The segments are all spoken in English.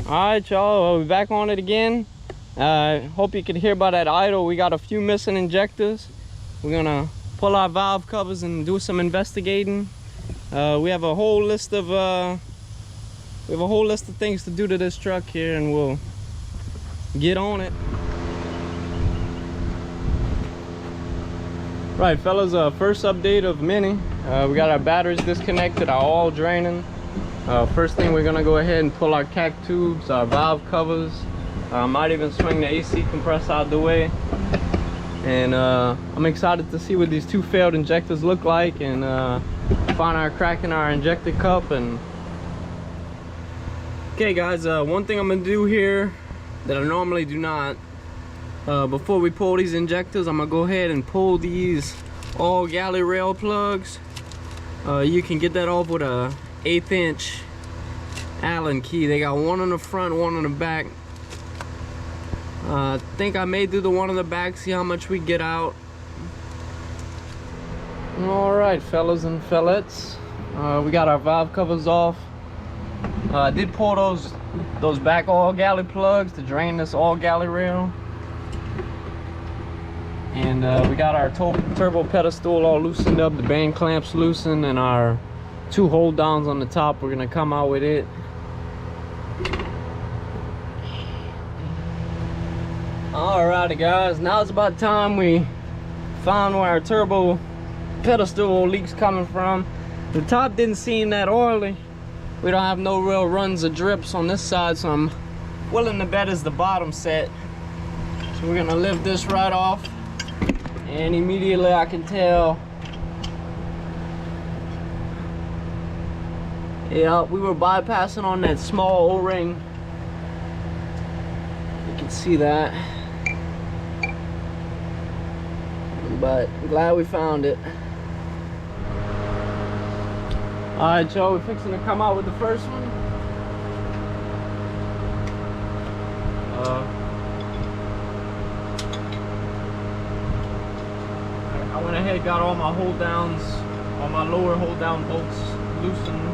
Alright y'all, we're back on it again. Hope you can hear by that idle. We got a few missing injectors. We're gonna pull our valve covers and do some investigating. We have a whole list of things to do to this truck here, and we'll get on it. Right fellas, first update of many. We got our batteries disconnected, our oil draining. First thing, we're gonna go ahead and pull our CAC tubes, our valve covers. Might even swing the AC compressor out the way. And I'm excited to see what these two failed injectors look like, and find our crack in our injector cup. And okay guys, one thing I'm gonna do here that I normally do not, before we pull these injectors, I'm gonna go ahead and pull these all galley rail plugs. You can get that off with a 1/8 inch Allen key. They got one on the front, one on the back. I think I may do the one on the back, see how much we get out. All right fellas and fellettes, we got our valve covers off. I did pull those back all galley plugs to drain this all galley rail. And we got our turbo pedestal all loosened up, the band clamps loosened, and our 2 hold downs on the top. We're gonna come out with it. Alrighty guys, now it's about time we found where our turbo pedestal leak's coming from. The top didn't seem that oily. We don't have no real runs or drips on this side, so I'm willing to bet it's the bottom set. So we're gonna lift this right off, and immediately I can tell, yeah, we were bypassing on that small O-ring. You can see that. But I'm glad we found it. Alright y'all, we're fixing to come out with the first one. I went ahead and got all my hold downs, all my lower hold down bolts loosened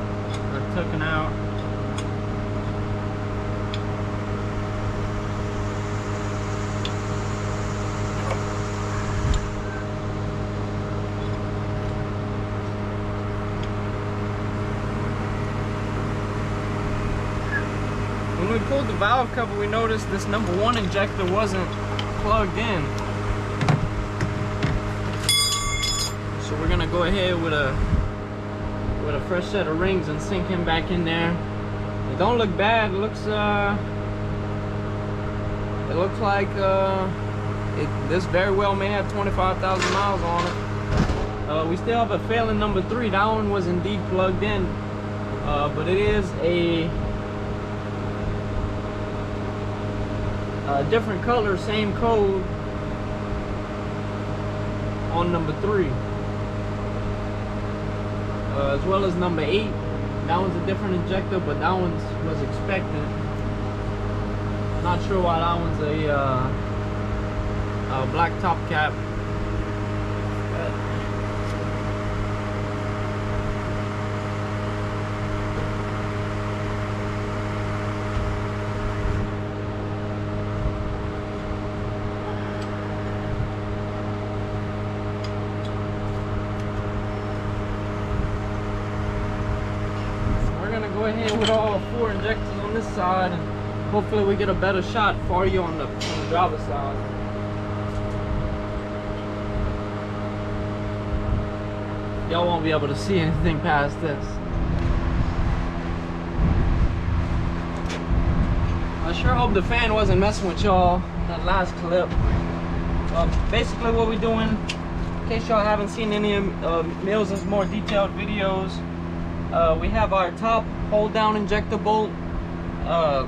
or taken out. When we pulled the valve cover, we noticed this number 1 injector wasn't plugged in. So we're gonna go ahead with a fresh set of rings and sink him back in there. It don't look bad. It looks like this very well may have 25,000 miles on it. We still have a failing number 3. That one was indeed plugged in, but it is a different color, same code on number 3, as well as number 8. That one's a different injector, but that one was expected. Not sure why that one's a black top cap. Go ahead with all 4 injectors on this side, and hopefully we get a better shot for you on the driver's side. Y'all won't be able to see anything past this. I sure hope the fan wasn't messing with y'all that last clip. Basically what we're doing, in case y'all haven't seen any of Mills' more detailed videos, we have our top hold down injector bolt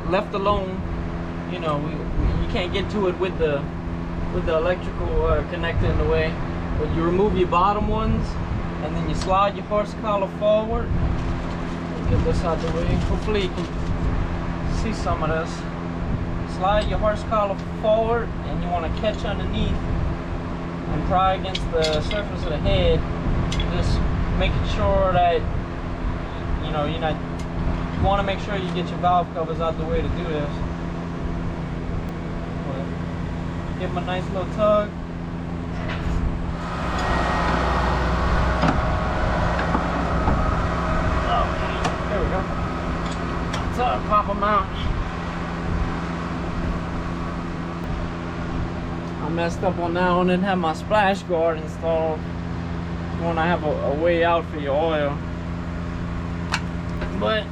left alone. You know, you can't get to it with the electrical connector in the way. But you remove your bottom ones, and then you slide your horse collar forward. Get this out the way. Hopefully you can see some of this. Slide your horse collar forward, and you want to catch underneath and pry against the surface of the head, just making sure that, you know, you're not want to make sure you get your valve covers out the way to do this. Give them a nice little tug. Oh, there we go. Tug, pop them out. I messed up on that one. Didn't have my splash guard installed. You want to have a way out for your oil. But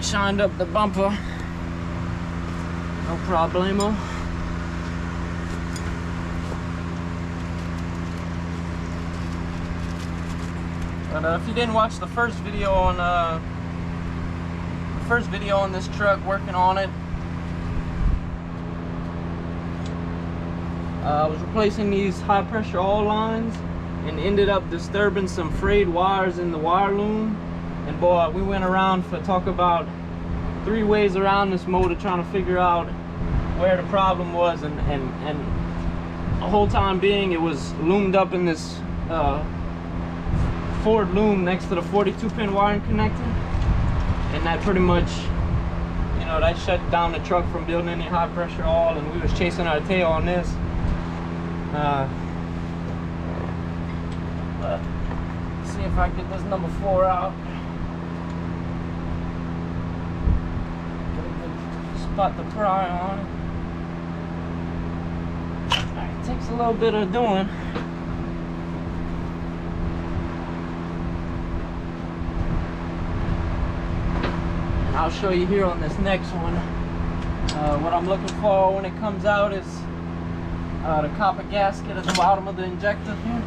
shined up the bumper. No problemo. But if you didn't watch the first video on this truck, working on it, I was replacing these high pressure oil lines and ended up disturbing some frayed wires in the wire loom. And boy, we went around for talk about 3 ways around this motor trying to figure out where the problem was, and the whole time being it was loomed up in this Ford loom next to the 42-pin wiring connector, and that pretty much, you know, that shut down the truck from building any high pressure oil, and we was chasing our tail on this. Let's see if I can get this number 4 out. Spot the pry on it. It takes a little bit of doing. And I'll show you here on this next one. What I'm looking for when it comes out is the copper gasket at the bottom of the injector here.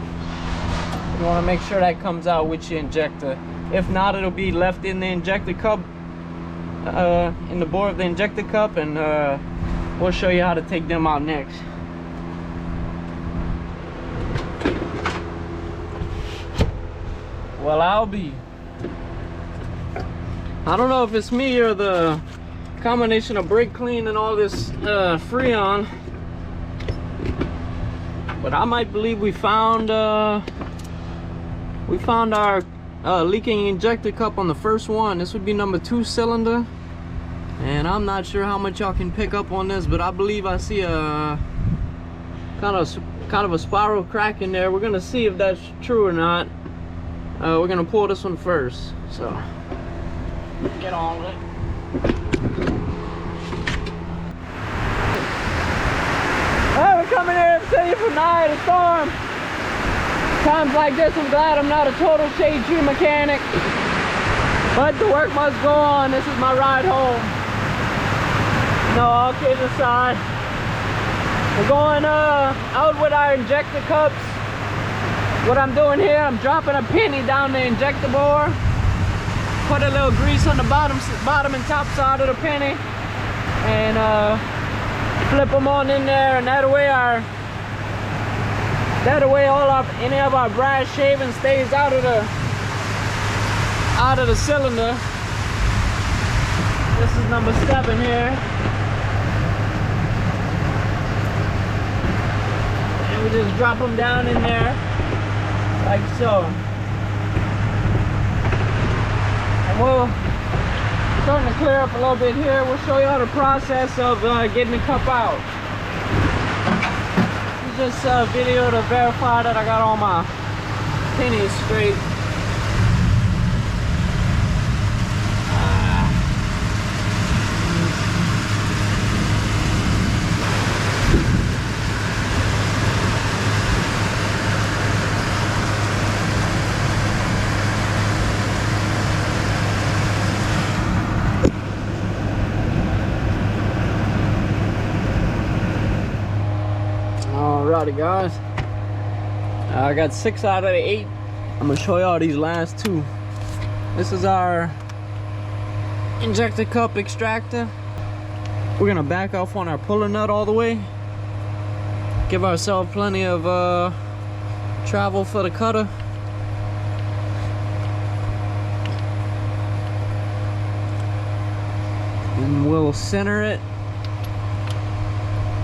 You want to make sure that comes out with your injector. If not, it'll be left in the injector cup, in the bore of the injector cup, and we'll show you how to take them out next. Well, I don't know if it's me or the combination of brake clean and all this Freon, but I might believe we found our leaking injector cup on the first one. This would be number 2 cylinder, and I'm not sure how much y'all can pick up on this, but I believe I see a kind of a spiral crack in there. We're gonna see if that's true or not. We're gonna pull this one first, so get on with it. Alright, we're coming here to tell you from the eye of the storm. Times like this, I'm glad I'm not a total shade tree mechanic, but the work must go on. This is my ride home. No, all kidding aside, we're going out with our injector cups. What I'm doing here, I'm dropping a penny down the injector bore, put a little grease on the bottom and top side of the penny, and flip them on in there, and that way any of our brass shaving stays out of the cylinder. This is number 7 here, and we just drop them down in there like so. And we'll starting to clear up a little bit here. We'll show you how the process of getting the cup out. This video to verify that I got all my pennies straight. Alrighty guys, I got 6 out of the 8. I'm gonna show y'all these last 2. This is our injector cup extractor. We're gonna back off on our puller nut all the way, give ourselves plenty of travel for the cutter. And we'll center it,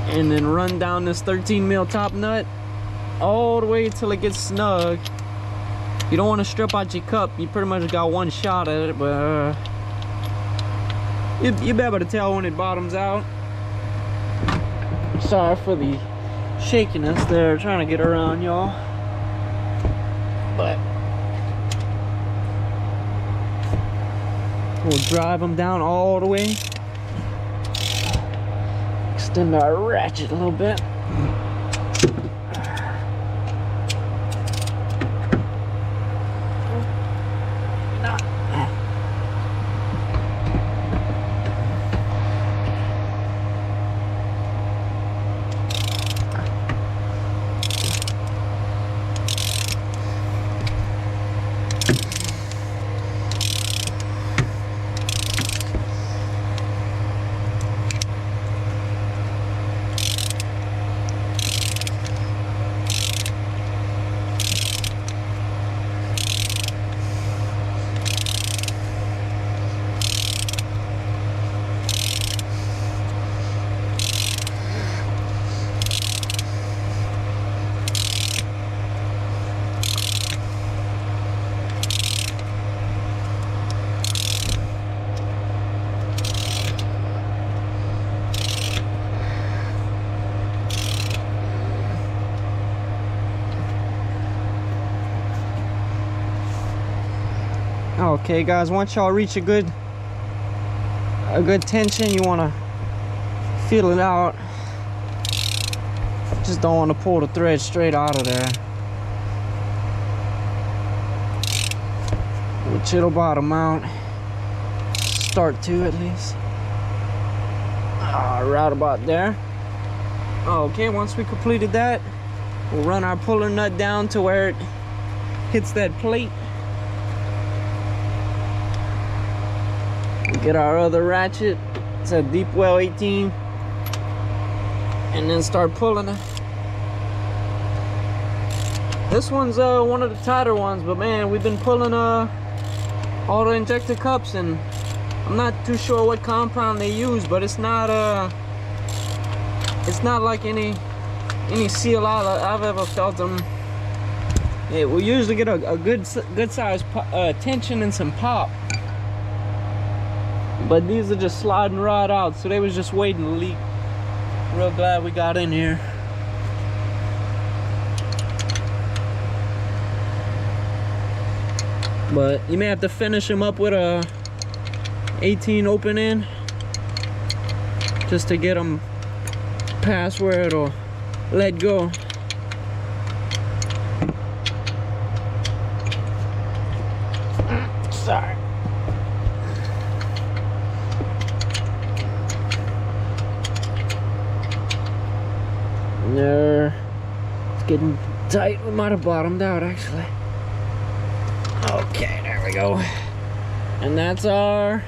and then run down this 13 mil top nut all the way till it gets snug. You don't want to strip out your cup. You pretty much got one shot at it, but You'll be able to tell when it bottoms out. Sorry for the shakiness there, trying to get around y'all. But we'll drive them down all the way. Extend our ratchet a little bit. Okay guys, once y'all reach a good tension, you want to feel it out. Just don't want to pull the thread straight out of there, which it'll bottom out. Start to, at least. Right about there. Okay, once we completed that, we'll run our puller nut down to where it hits that plate. Get our other ratchet. It's a deep well 18, and then start pulling it. This one's one of the tighter ones, but man, we've been pulling all the injector cups, and I'm not too sure what compound they use, but it's not like any seal I've ever felt them. Yeah, we usually get a good size tension and some pop. But these are just sliding right out, so they was just waiting to leak. Real glad we got in here. But you may have to finish them up with a 18 open end, just to get them past where it'll let go. Sorry. There, it's getting tight. We might have bottomed out actually. Okay, there we go. And that's our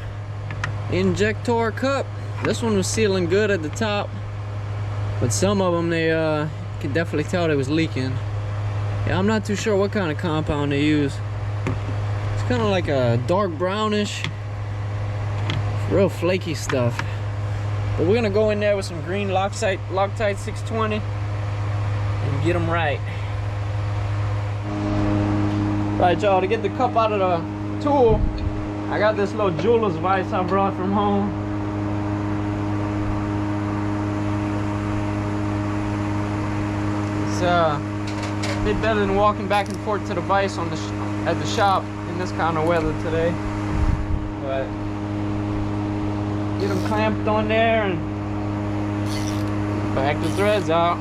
Injector cup. This one was sealing good at the top, but some of them, they could definitely tell they was leaking. Yeah, I'm not too sure what kind of compound they use. It's kind of like a dark brownish, real flaky stuff. But we're gonna go in there with some green Loctite 620 and get them right. Right, y'all, to get the cup out of the tool, I got this little jeweler's vise I brought from home. It's a bit better than walking back and forth to the vise on at the shop in this kind of weather today. But get them clamped on there and back the threads out.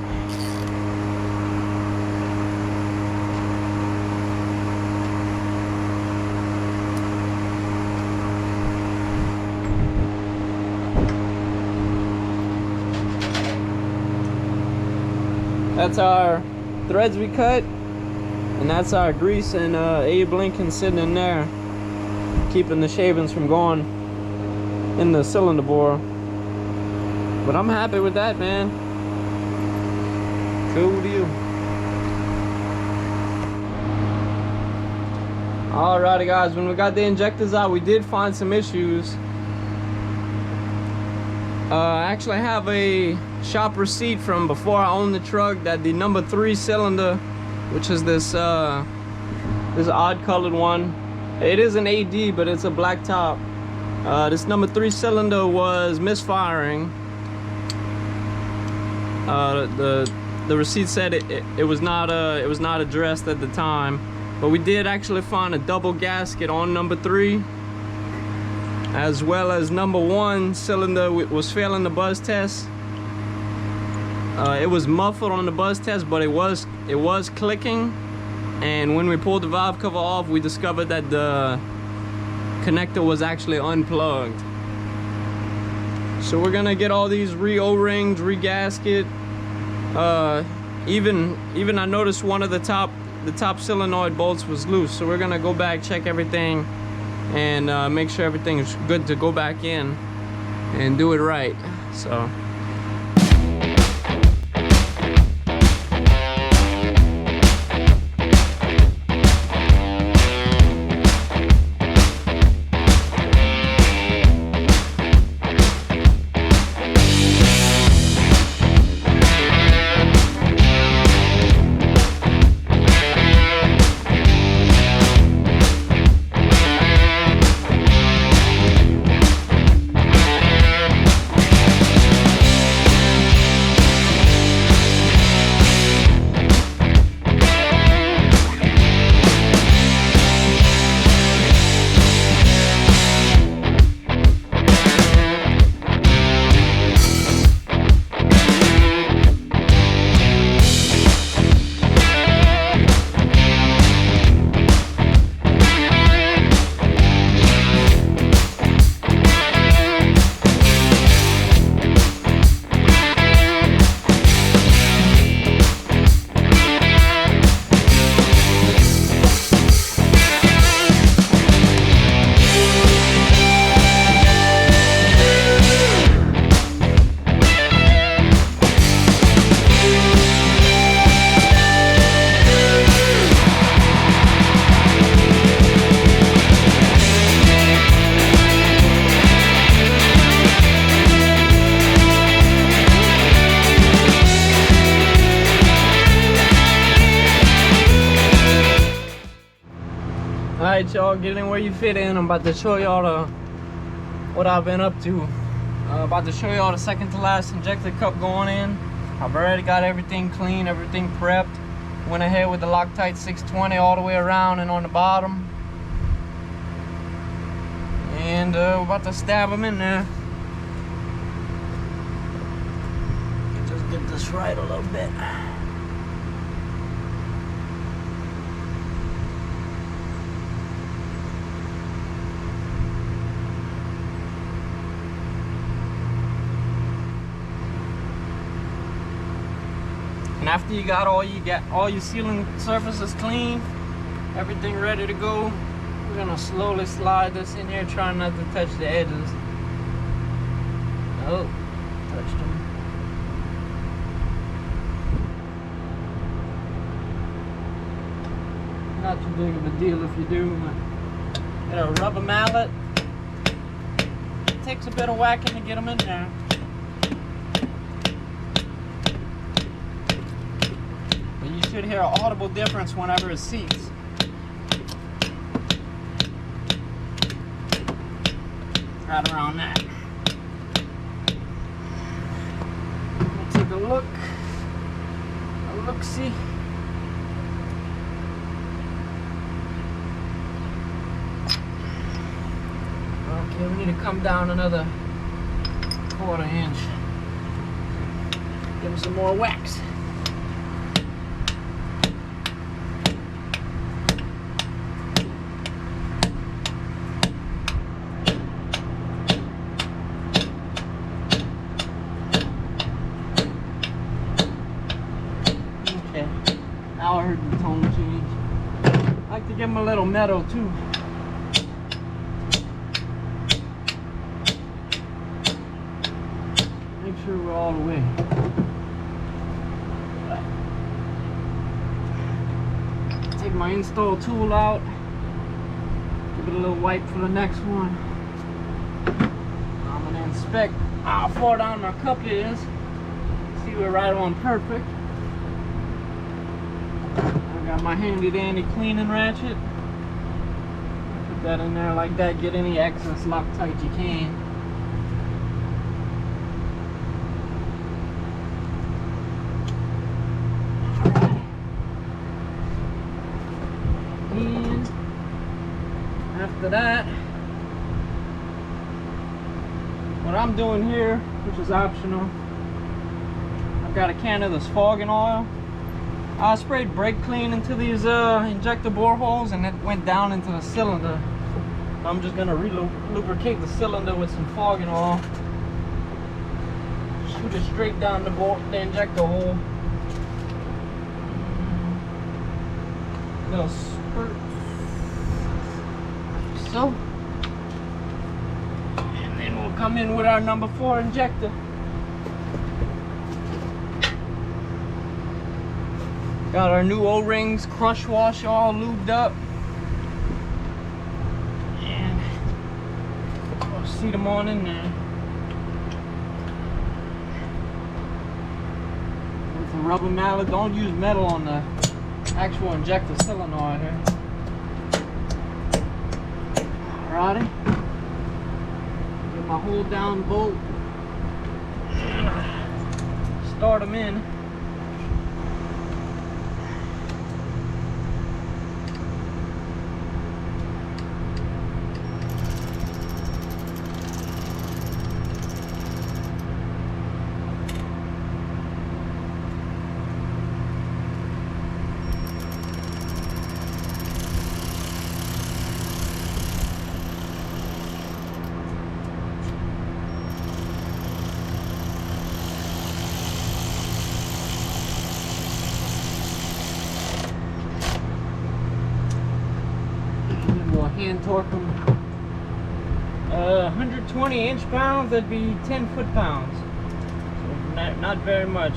That's our threads we cut, and that's our grease and Abe Lincoln sitting in there, keeping the shavings from going in the cylinder bore. But I'm happy with that, man. Cool deal. Alrighty guys, when we got the injectors out, we did find some issues. I actually have a shop receipt from before I owned the truck that the number 3 cylinder, which is this odd colored one, it is an AD, but it's a black top. This number 3 cylinder was misfiring. The receipt said it was not addressed at the time, but we did actually find a double gasket on number 3, as well as number 1 cylinder was failing the buzz test. It was muffled on the buzz test, but it was clicking, and when we pulled the valve cover off, we discovered that the connector was actually unplugged. So we're gonna get all these O-rings, gasket. Even I noticed one of the top solenoid bolts was loose, so we're gonna go back, check everything, and make sure everything's good to go back in and do it right. So. Alright y'all, getting where you fit in. I'm about to show y'all what I've been up to. About to show y'all the second to last injector cup going in. I've already got everything clean, everything prepped. Went ahead with the Loctite 620 all the way around and on the bottom. And we're about to stab them in there. Just get this right a little bit. And after you got all your sealing surfaces clean, everything ready to go, we're gonna slowly slide this in here, trying not to touch the edges. Oh, touched them. Not too big of a deal if you do. Get a rubber mallet. It takes a bit of whacking to get them in there. You should hear an audible difference whenever it seats. Right around that. We'll take a look. See. Okay, we need to come down another 1/4 inch. Give them some more wax. Now I heard the tone change. I like to give them a little metal too. Make sure we're all the way. Take my install tool out. Give it a little wipe for the next one. I'm gonna inspect how far down my cup is. See, we're right on perfect. Got my handy dandy cleaning ratchet. Put that in there like that. Get any excess Loctite you can. And after that, what I'm doing here, which is optional, I've got a can of this fogging oil. I sprayed brake clean into these injector boreholes, and it went down into the cylinder. I'm just gonna lubricate the cylinder with some fogging oil. Shoot it straight down the injector hole. Little spurt. So. And then we'll come in with our number 4 injector. Got our new O-rings, crush wash all lubed up. And I'll seat them on in there. With a rubber mallet, don't use metal on the actual injector solenoid here. Alrighty. Get my hold down bolt. Start them in. Hand torque them. 120 inch-pounds, that'd be 10 foot-pounds. So not very much.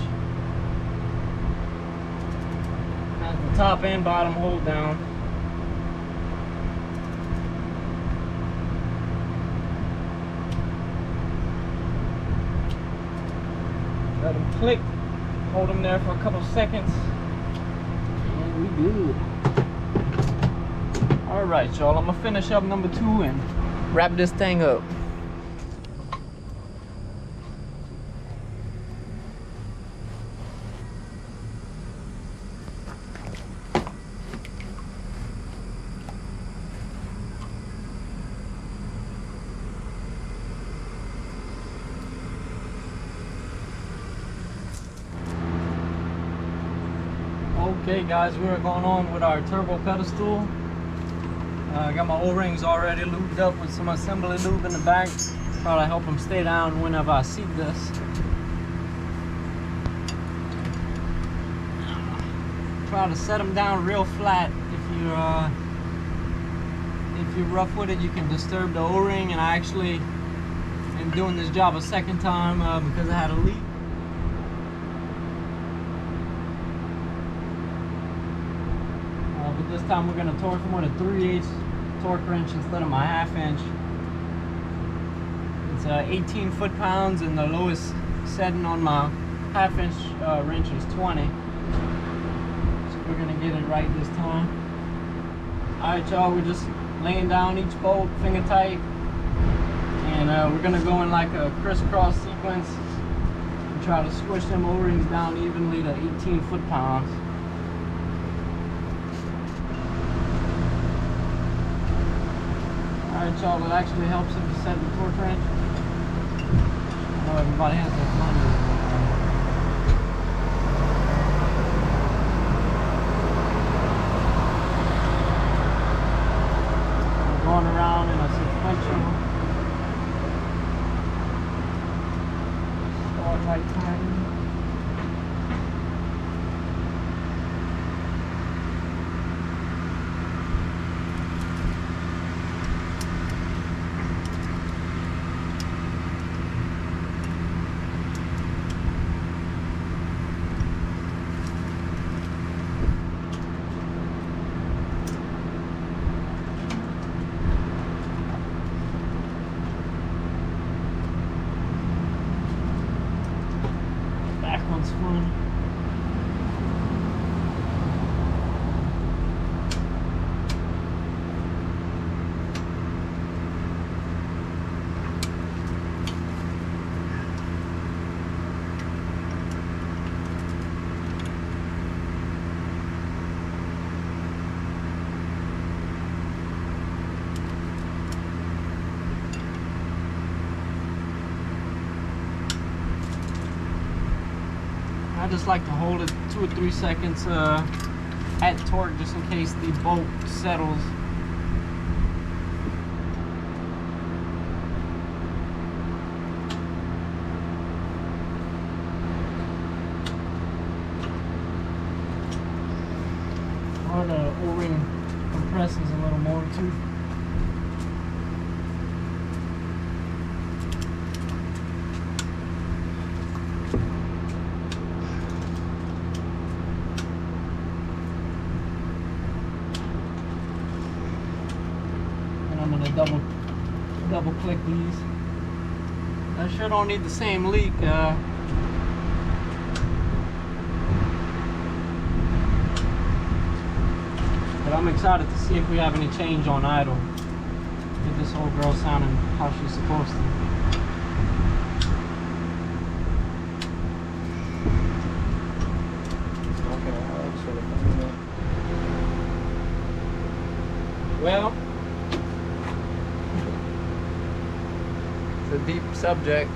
Has the top and bottom hold down. Let them click. Hold them there for a couple seconds. And we good. Alright, y'all, I'm gonna finish up number 2 and wrap this thing up. Okay guys, we're going on with our turbo pedestal. I got my O-rings already lubed up with some assembly lube in the back. Try to help them stay down whenever I seat this. Try to set them down real flat. If you're rough with it, you can disturb the O-ring. And I actually am doing this job a second time because I had a leak. But this time we're going to torque them with a 3/8 torque wrench instead of my 1/2 inch. It's 18 foot-pounds, and the lowest setting on my 1/2 inch wrench is 20. So we're going to get it right this time. Alright y'all, we're just laying down each bolt finger tight, and we're going to go in like a crisscross sequence and try to squish them O-rings down evenly to 18 foot-pounds. Alright y'all, it actually helps if you set the torque wrench. I know everybody has their blunders. Going around in a sequential. Start right time. just like to hold it 2 or 3 seconds at torque just in case the bolt settles. Or the O-ring compresses a little more too. I'm gonna double click these. I sure don't need the same leak. But I'm excited to see if we have any change on idle. Get this whole girl sounding how she's supposed to. Well, it's a deep subject.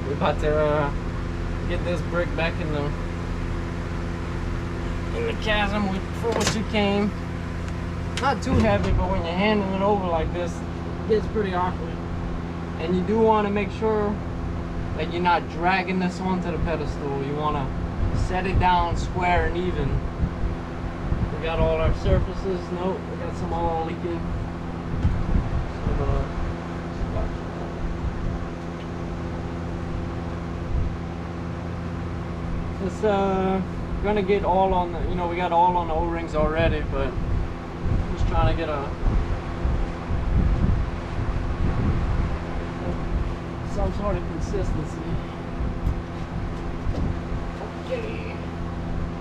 We're about to get this brick back in the chasm for which it came. Not too heavy, but when you're handing it over like this, it gets pretty awkward. And you do want to make sure that you're not dragging this onto the pedestal. You want to set it down square and even. We got all our surfaces. Nope, we got some all leaking. It's gonna get all on the, we got all on the O-rings already, but just trying to get some sort of consistency. Okay.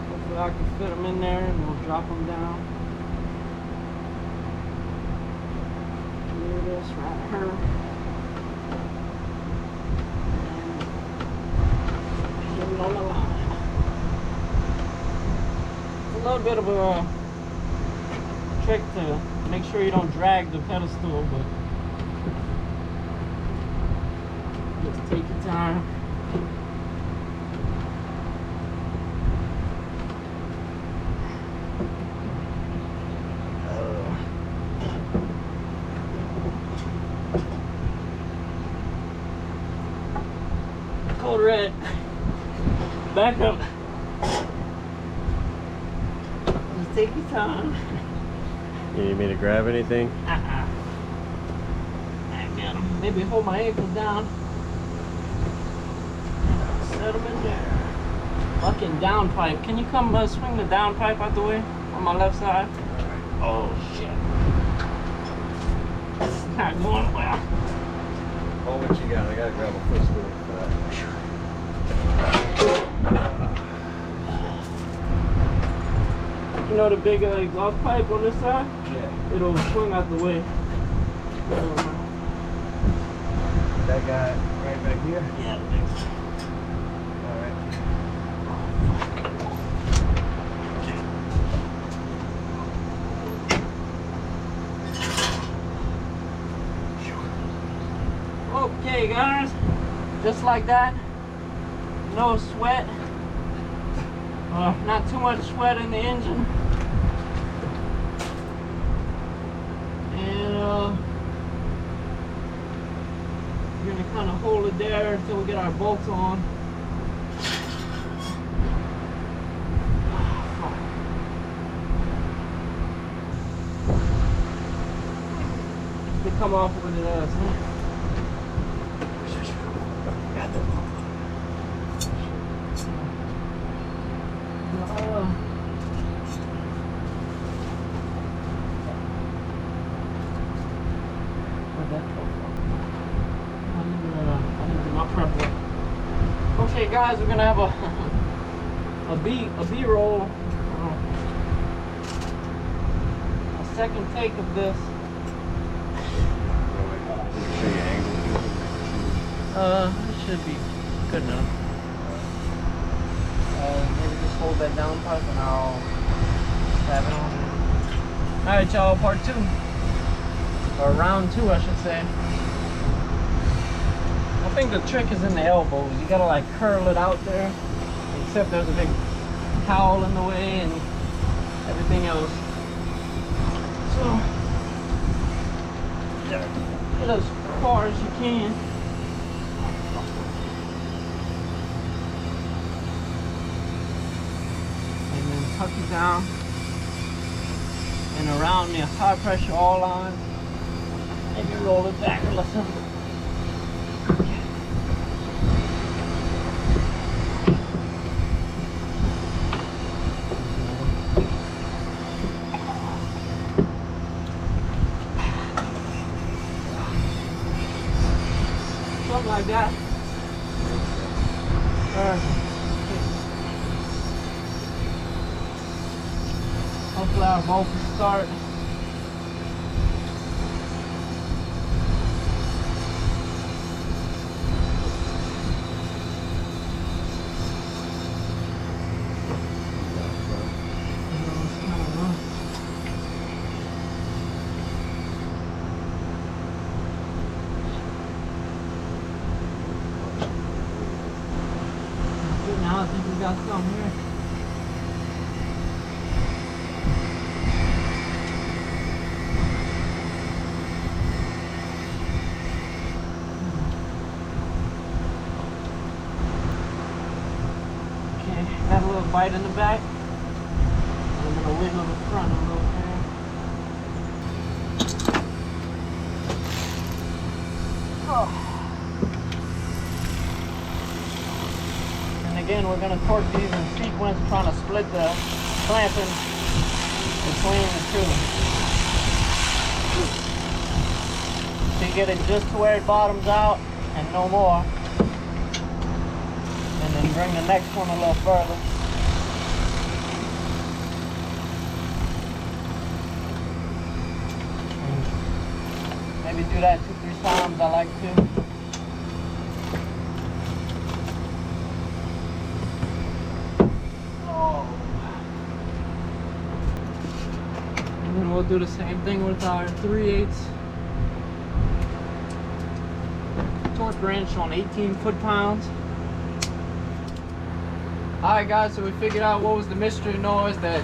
Hopefully I can fit them in there and we'll drop them down. Do this right here. And get it on the line. A little bit of a trick to make sure you don't drag the pedestal, but just take your time. Code red. Back up. Take your time. You need me to grab anything? I got him. Maybe hold my ankles down. Set them in there. Fucking down pipe. Can you come swing the down pipe out the way on my left side? Oh shit. It's not going well. Oh, what you got? I gotta grab a footstool for that. You know the big exhaust pipe on this side? Yeah. It'll swing out the way. That guy right back here? Yeah. Alright. Okay guys, just like that. No sweat. Not too much sweat in the engine. And we're gonna kind of hold it there until we get our bolts on. They come off with it as, huh? Okay guys, we're gonna have a B-roll, a second take of this. It should be good enough. Maybe just hold that down pipe and I'll have it on. Alright y'all, part 2. Or round 2 I should say. I think the trick is in the elbows. You gotta like curl it out there and except there's a big towel in the way and everything else. So get as far as you can. And then tuck it down and around the high pressure oil line. Maybe roll it back a little. Something like that. Hopefully our bolt will start. Now I think we got some here. Okay, got a little bite in the back. I'm gonna wiggle the front a little bit. Oh. Again, we're going to torque these in sequence, trying to split the clamping between the two. So you get it just to where it bottoms out and no more. And then bring the next one a little further. And maybe do that 2-3 times, I like to. And we'll do the same thing with our 3/8 torque wrench on 18 foot-pounds. Alright guys, so we figured out what was the mystery noise that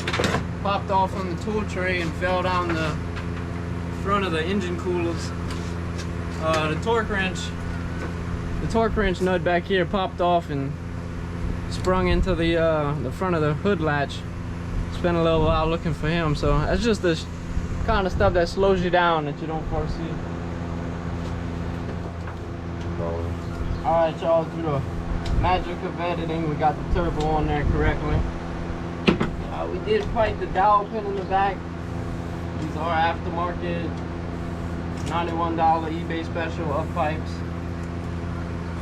popped off on the tool tray and fell down the front of the engine coolers. The torque wrench nut back here popped off and sprung into the front of the hood latch. Spent a little while looking for him, so that's just the kind of stuff that slows you down that you don't foresee. Alright y'all, through the magic of editing, we got the turbo on there correctly. We did fight the dowel pin in the back. These are aftermarket $91 eBay special up pipes.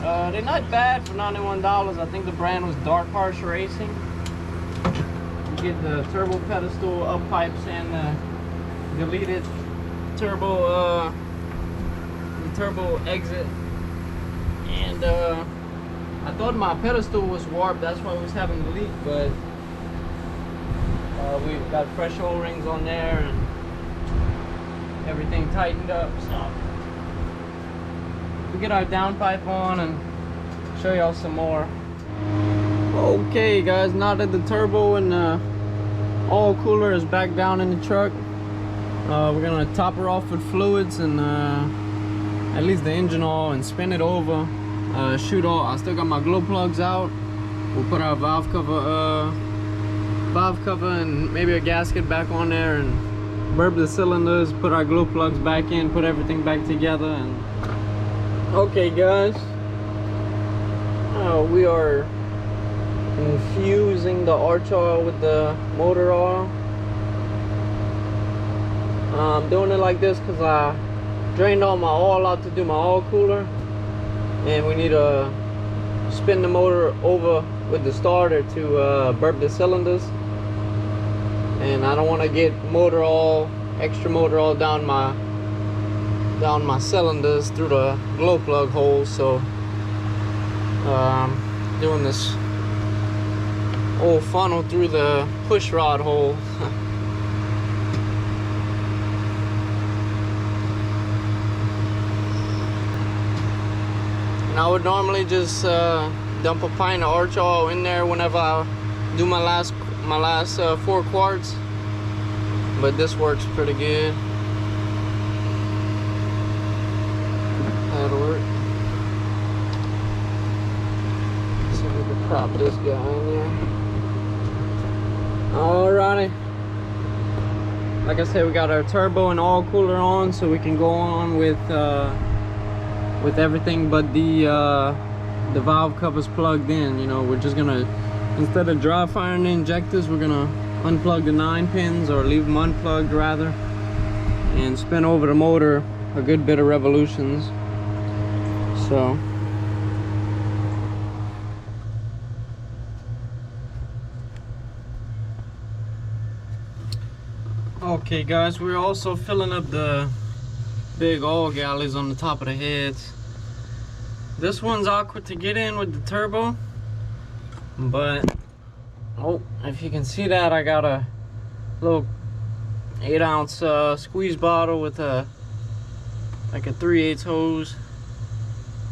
They're not bad for $91. I think the brand was Dark Horse Racing. Get the turbo pedestal up pipes and the deleted turbo the turbo exit, and I thought my pedestal was warped, that's why I was having the leak, but we've got fresh O-rings on there and everything tightened up. So we get our downpipe on and show y'all some more. Okay guys, now that the turbo and the oil cooler is back down in the truck, we're gonna top her off with fluids and at least the engine oil, and spin it over, shoot all. I still got my glow plugs out. We'll put our valve cover and maybe a gasket back on there, and burp the cylinders, put our glow plugs back in, put everything back together. And okay guys, we are infusing the arch oil with the motor oil. I'm doing it like this because I drained all my oil out to do my oil cooler, and we need to spin the motor over with the starter to burp the cylinders, and I don't want to get motor oil, extra motor oil down my cylinders through the glow plug holes. So doing this old funnel through the push rod hole. And I would normally just dump a pint of arch oil in there whenever I do my last 4 quarts, but this works pretty good. That'll work. So we can prop this guy in there. Alrighty. Like I said, we got our turbo and oil cooler on, so we can go on with everything but the valve covers plugged in. You know, we're just gonna, instead of dry firing the injectors, we're gonna unplug the 9 pins, or leave them unplugged rather, and spin over the motor a good bit of revolutions. So okay guys, we're also filling up the big oil galleys on the top of the heads. This one's awkward to get in with the turbo, but oh, if you can see that, I got a little 8-ounce squeeze bottle with a like a 3/8 hose.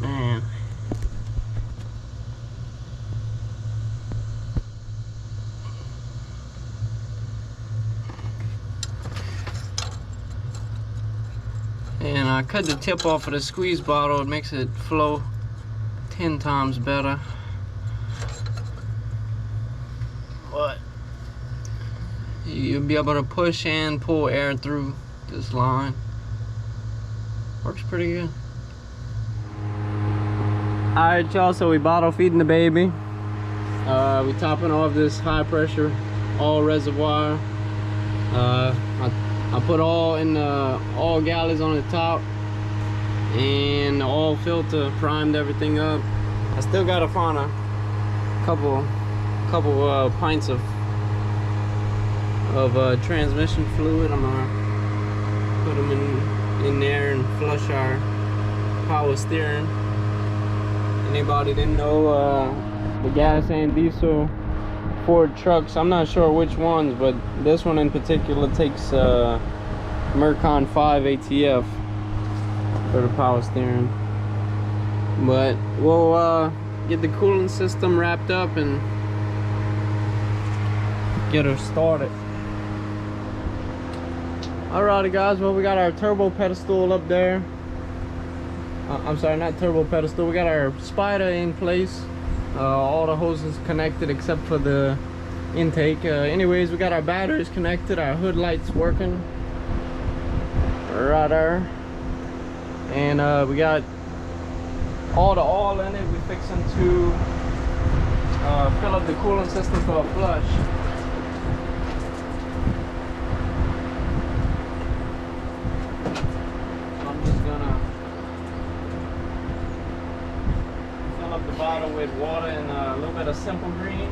Man, and I cut the tip off of the squeeze bottle. It makes it flow 10 times better. But you'll be able to push and pull air through this line. Works pretty good. Alright y'all, so we bottle feeding the baby. We topping off this high pressure oil reservoir. I put oil in the oil galleys on the top, and the oil filter primed everything up. I still gotta find a couple pints of transmission fluid. I'm gonna put them in there and flush our power steering. Anybody didn't know the gas and diesel Ford trucks, I'm not sure which ones, but this one in particular takes Mercon 5 ATF for the power steering. But we'll get the cooling system wrapped up and get her started. Alrighty guys, well, we got our turbo pedestal up there. I'm sorry, not turbo pedestal. We got our spider in place. All the hoses connected except for the intake. Anyways, we got our batteries connected, our hood lights working right there, and we got all the oil in it. We're fixing to fill up the cooling system for a flush. I'm just gonna fill up the bottle with water and a little bit of simple green.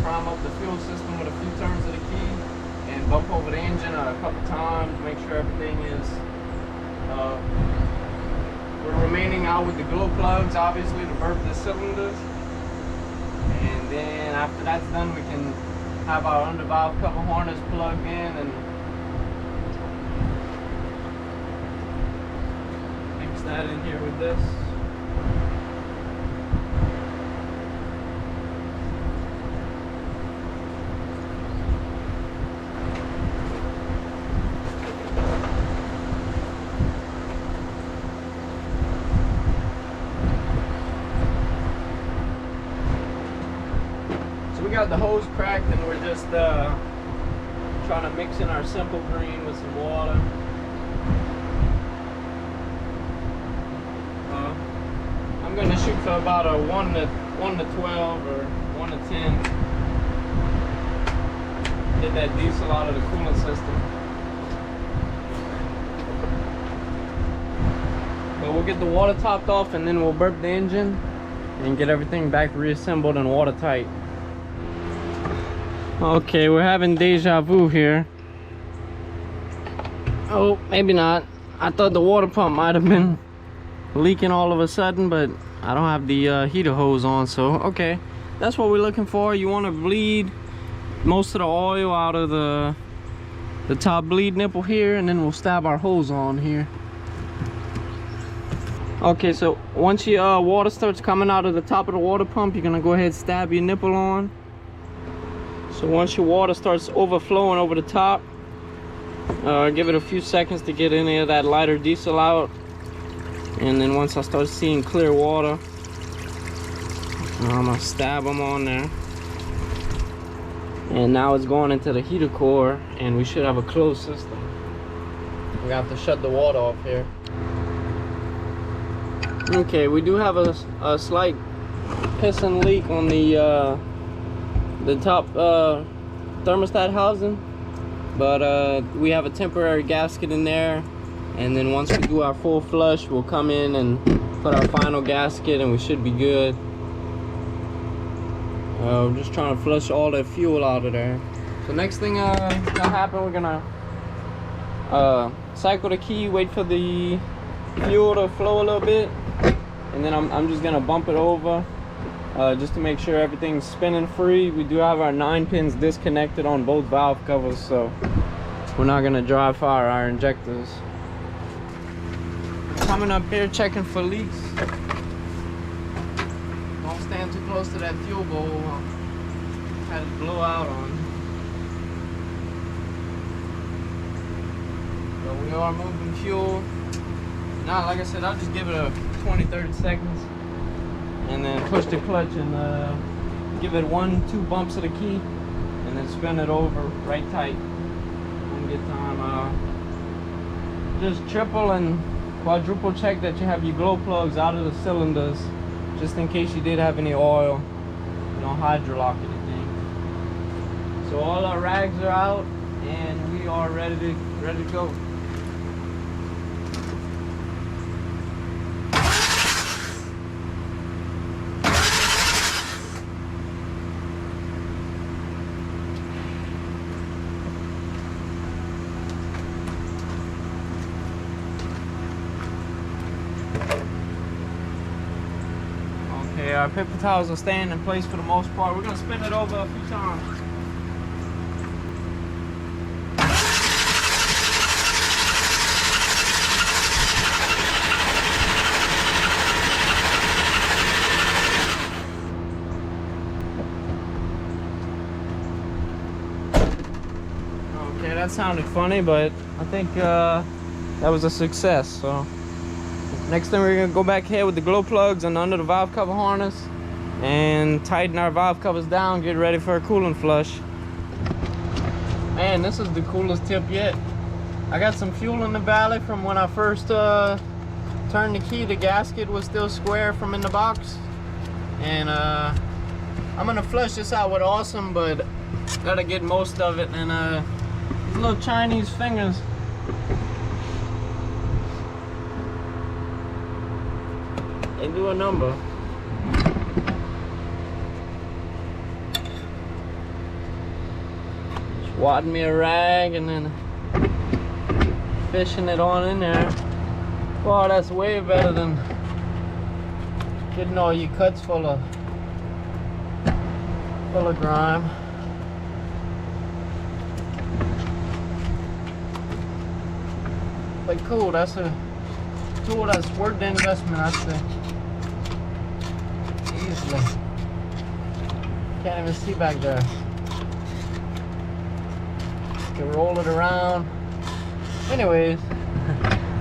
Prime up the fuel system with a few turns of the key and bump over the engine a couple times, make sure everything is we're remaining out with the glow plugs, obviously, to burp the cylinders. And then after that's done, we can have our under valve cover harness plugged in and mix that in here with this. We got the hose cracked and we're just trying to mix in our simple green with some water. I'm gonna shoot for about a 1 to 12 or 1 to 10. Get that diesel out of the cooling system. But we'll get the water topped off and then we'll burp the engine and get everything back reassembled and watertight. Okay, we're having deja vu here. Oh, maybe not. I thought the water pump might have been leaking all of a sudden, but I don't have the heater hose on, so okay. That's what we're looking for. You want to bleed most of the oil out of the the top bleed nipple here, and then we'll stab our hose on here. Okay, so once your water starts coming out of the top of the water pump, you're gonna go ahead and stab your nipple on. So once your water starts overflowing over the top, give it a few seconds to get any of that lighter diesel out. And then once I start seeing clear water, I'm gonna stab them on there. And now it's going into the heater core, and we should have a closed system. We have to shut the water off here. Okay, we do have a slight piston leak on the top thermostat housing, but we have a temporary gasket in there, and then once we do our full flush, we'll come in and put our final gasket, and we should be good. We're just trying to flush all that fuel out of there. So next thing gonna happen, we're gonna cycle the key, wait for the fuel to flow a little bit, and then I'm just gonna bump it over just to make sure everything's spinning free. We do have our 9 pins disconnected on both valve covers, so we're not gonna dry fire our injectors. Coming up here, checking for leaks. Don't stand too close to that fuel bowl. Had it blow out on. So we are moving fuel. Now, like I said, I'll just give it a 20-30 seconds and then push the clutch and give it 1-2 bumps of the key and then spin it over right tight. When you get time, just triple and quadruple check that you have your glow plugs out of the cylinders, just in case you did have any oil, you don't hydrolock anything. So all our rags are out and we are ready to go. Okay, our paper towels are staying in place for the most part. We're gonna spin it over a few times. Okay, that sounded funny, but I think that was a success. So next thing, we're gonna go back here with the glow plugs and under the valve cover harness and tighten our valve covers down, get ready for a coolant flush. Man, this is the coolest tip yet. I got some fuel in the valley from when I first turned the key. The gasket was still square from in the box. And I'm gonna flush this out with Awesome, but gotta get most of it. And these little Chinese fingers, they do a number. Just wadding me a rag and then fishing it on in there. Wow, that's way better than getting all your cuts full of grime. But cool, that's a tool that's worth the investment, I think. Easily. Can't even see back there. Can roll it around. Anyways,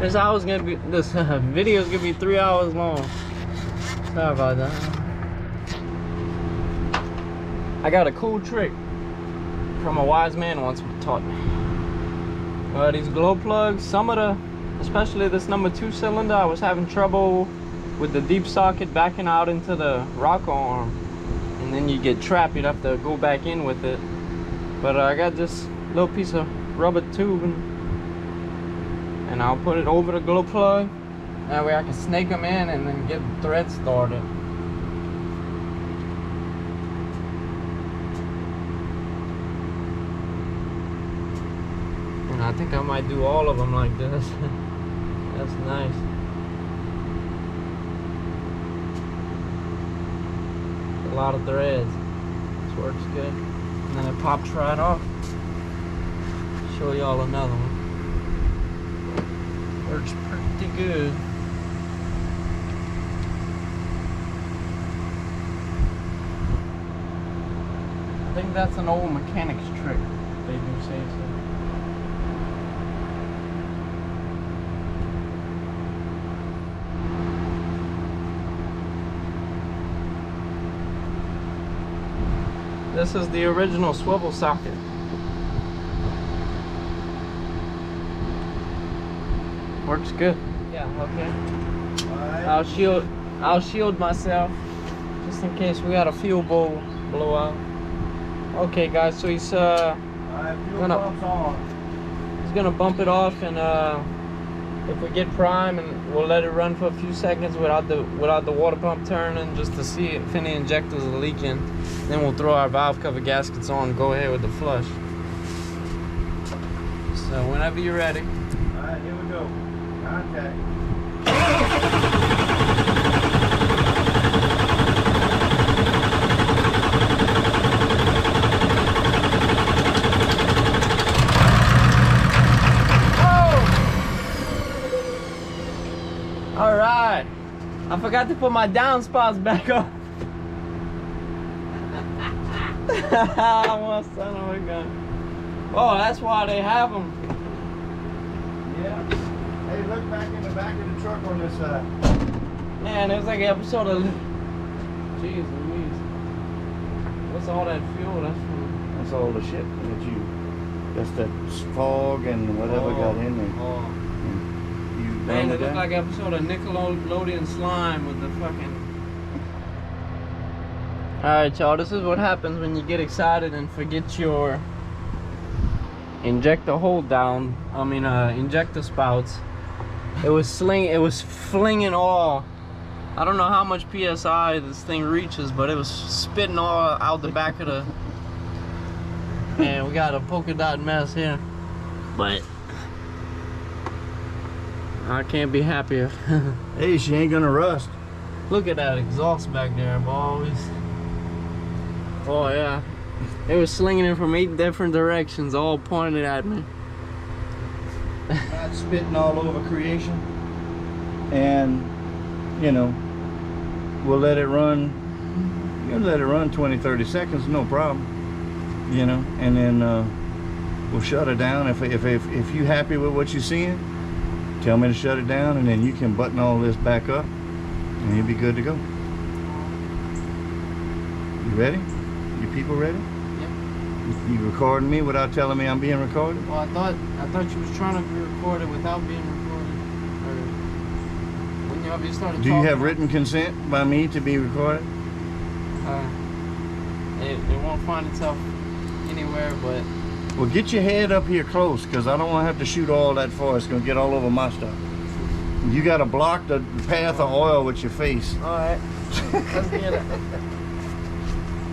this video is gonna be 3 hours long. Sorry about that. I got a cool trick from a wise man once taught me. These glow plugs, especially this number 2 cylinder, I was having trouble with the deep socket backing out into the rocker arm, and then you get trapped. You'd have to go back in with it. But I got this little piece of rubber tube, and I'll put it over the glow plug. That way I can snake them in and then get the thread started. And I think I might do all of them like this. That's nice. A lot of threads. This works good. And then it pops right off. Show show y'all another one. Works pretty good. I think that's an old mechanic's trick. They do say so. This is the original swivel socket. Works good. Yeah, okay. Alright. I'll shield myself just in case we got a fuel bowl blowout. Okay guys, so he's Alright, fuel gonna- pump's on. he's gonna bump it off, and if we get prime, and we'll let it run for a few seconds without the water pump turning, just to see if any injectors are leaking. Then we'll throw our valve cover gaskets on and go ahead with the flush. So whenever you're ready. Alright, here we go. Contact. All right, I forgot to put my downspouts back on. What son of a gun. Oh, that's why they have them. Yeah. Hey, look back in the back of the truck on this side. Man, it was like an episode of... Jeez Louise. What's all that fuel? That's from... That's all the shit that you. That's that fog and whatever got in there. Oh. You Man, done it with looked that? like an episode of Nickelodeon Slime with the fucking... Alright y'all, this is what happens when you get excited and forget your injector hold down. Injector spouts. It was flinging all. I don't know how much PSI this thing reaches, but it was spitting all out the back of the... And we got a polka dot mess here. But I can't be happier. Hey, she ain't gonna rust. Look at that exhaust back there, boys. Oh yeah. It was slinging it from 8 different directions, all pointed at me. Not spitting all over creation. And, you know, we'll let it run. You'll let it run 20-30 seconds, no problem. You know, and then we'll shut it down. If you're happy with what you're seeing, tell me to shut it down, and then you can button all this back up, and you'll be good to go. You ready? You people ready? Yep. You recording me without telling me I'm being recorded? Well, I thought you was trying to be recorded without being recorded. Or when you started Do you talking, have written consent by me to be recorded? It won't find itself anywhere, but Well, get your head up here close, because I don't want to have to shoot all that far. It's going to get all over my stuff. You got to block the path of oil with your face. all right. Let's get it.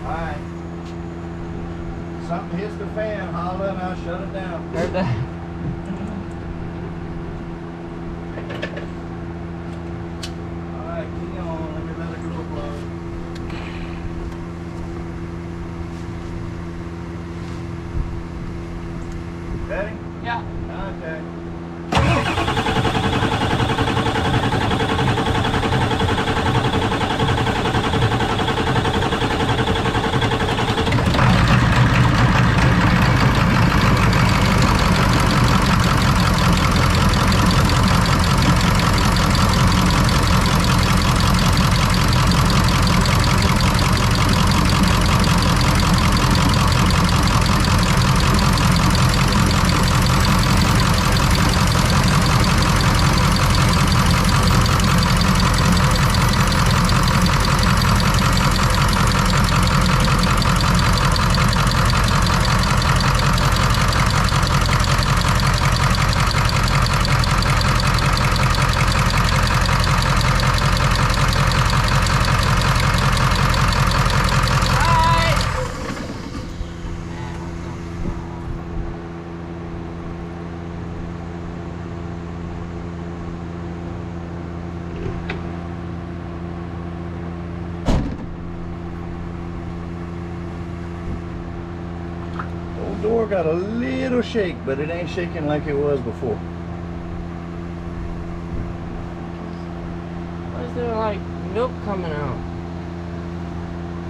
All right. Something hits the fan, holler, and I'll shut it down. Heard that? All right, key on. Let me let it go, plug. Ready? Yeah. Contact. door got a little shake, but it ain't shaking like it was before. Why is there like milk coming out?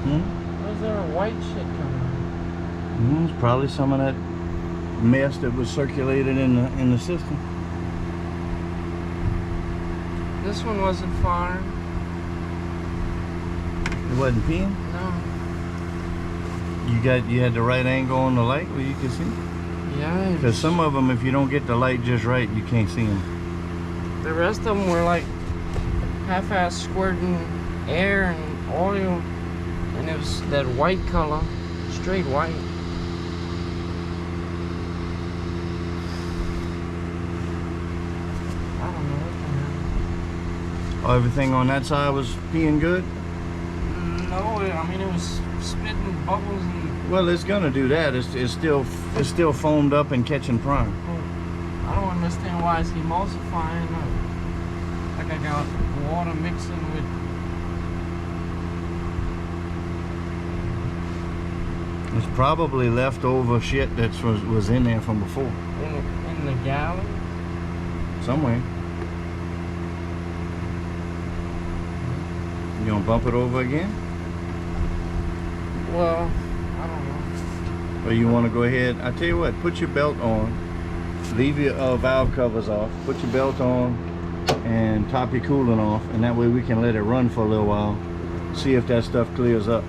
Why is there a white shit coming out? It's probably some of that mess that was circulated in the system. This one wasn't firing. It wasn't peeing? No. You had the right angle on the light where you can see? Yeah. Because some of them, if you don't get the light just right, you can't see them. The rest of them were like half-ass squirting air and oil, and it was that white color, straight white. I don't know what the hell. Oh, everything on that side was peeing good? No, I mean it was spitting bubbles and. Well, it's gonna do that. It's still foamed up and catching prime. I don't understand why it's emulsifying. Like I got water mixing with. It's probably leftover shit that was in there from before. In the galley? Somewhere. You gonna bump it over again? Well, I don't know. Or you wanna go ahead? I tell you what, put your belt on. Leave your valve covers off. Put your belt on and top your coolant off. And that way we can let it run for a little while. See if that stuff clears up.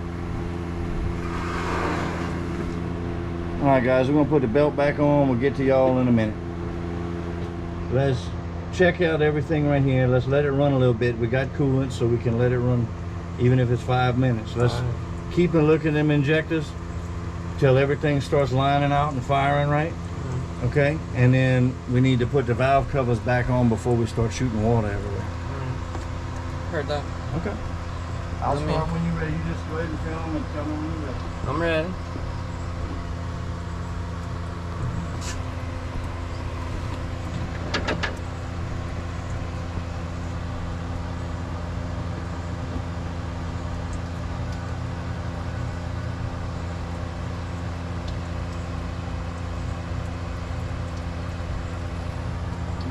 Alright guys, we're gonna put the belt back on. We'll get to y'all in a minute. Let's check out everything right here. Let's let it run a little bit. We got coolant, so we can let it run even if it's 5 minutes. Let's keep a look at them injectors till everything starts lining out and firing right. Okay, and then we need to put the valve covers back on before we start shooting water everywhere. Heard that. Okay. I'll start when you're ready. You just go ahead and film and tell me when you're ready. I'm ready.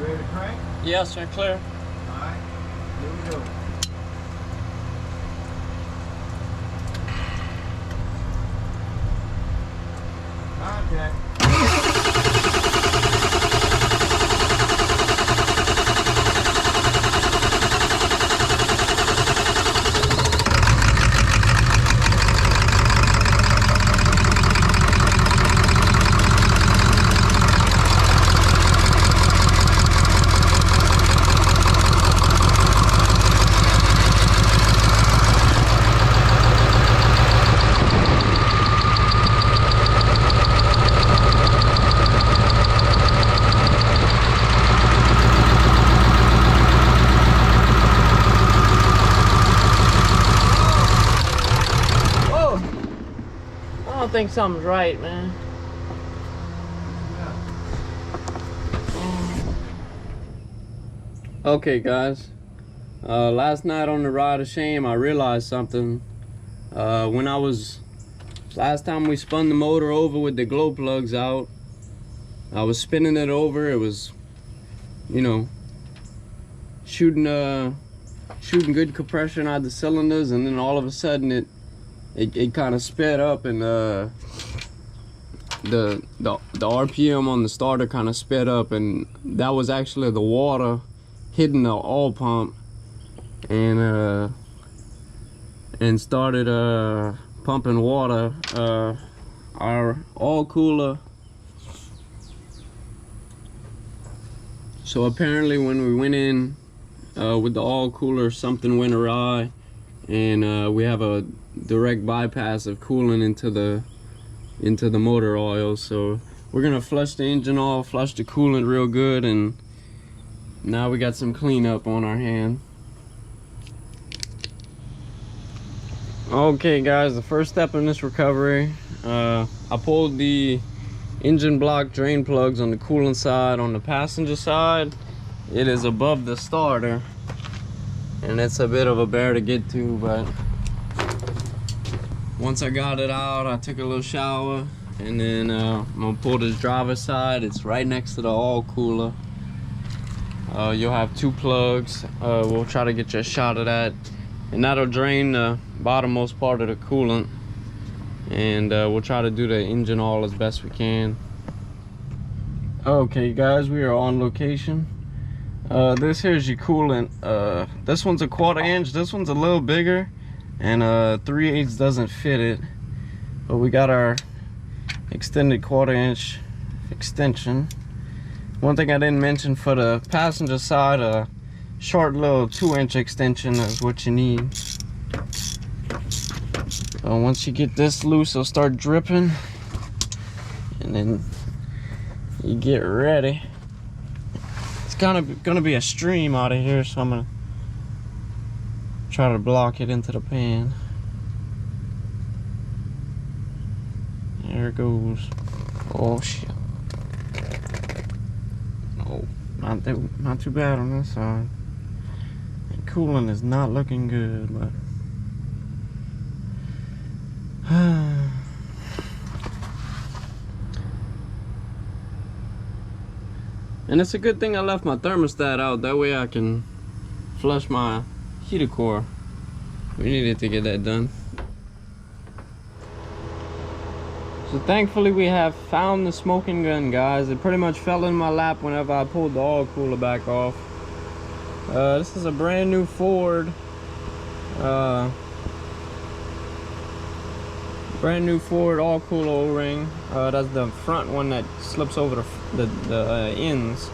Ready to crank? Yes, sir, clear. Alright, here we go. Contact. I think something's right, man. Okay, guys. Last night on the ride of shame, I realized something. Last time we spun the motor over with the glow plugs out, I was spinning it over. It was, you know, shooting good compression out of the cylinders, and then all of a sudden it kind of sped up, and the RPM on the starter kind of sped up, and that was actually the water hitting the oil pump and started pumping water. Our oil cooler. So apparently when we went in with the oil cooler, something went awry, and we have a direct bypass of coolant into the motor oil. So we're gonna flush the engine oil, flush the coolant real good, and now we got some cleanup on our hand. Okay guys, the first step in this recovery, I pulled the engine block drain plugs on the coolant side. On the passenger side, it is above the starter, and it's a bit of a bear to get to, but once I got it out, I took a little shower And then I'm gonna pull this driver's side. It's right next to the oil cooler. You'll have 2 plugs. We'll try to get you a shot of that, and that'll drain the bottommost part of the coolant. And we'll try to do the engine oil as best we can. Okay guys, we are on location. This here's your coolant. This one's a 1/4 inch. This one's a little bigger, and 3/8 doesn't fit it. But we got our extended 1/4 inch extension. One thing I didn't mention, for the passenger side, a short little 2-inch extension is what you need. So once you get this loose, it'll start dripping, and then you get ready. It's gonna be a stream out of here, so I'm gonna try to block it into the pan. There it goes. Oh shit. Oh, not too bad on this side. And coolant is not looking good, but and it's a good thing I left my thermostat out. That way I can flush my heater core. We needed to get that done. So thankfully we have found the smoking gun, guys. It pretty much fell in my lap whenever I pulled the oil cooler back off. This is a brand new Ford. Brand new Ford oil cooler O-ring. That's the front one that slips over the ends.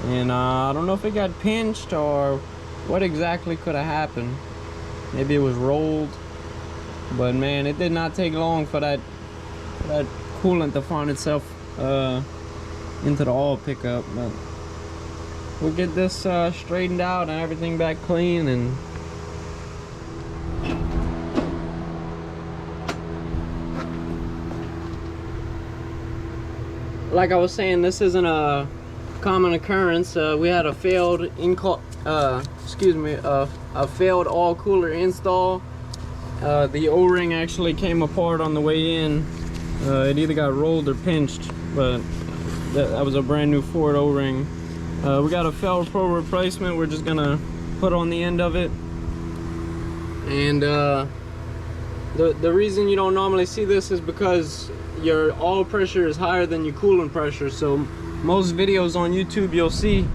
And I don't know if it got pinched or what exactly could have happened. Maybe it was rolled. But man, it did not take long for that coolant to find itself into the oil pickup. But we'll get this straightened out and everything back clean. And like I was saying, this isn't a common occurrence. We had a failed a failed oil cooler install. The O-ring actually came apart on the way in. It either got rolled or pinched, but that was a brand new Ford O-ring. We got a Fel-Pro replacement. We're just gonna put on the end of it. And the reason you don't normally see this is because your oil pressure is higher than your coolant pressure. So most videos on YouTube, you'll see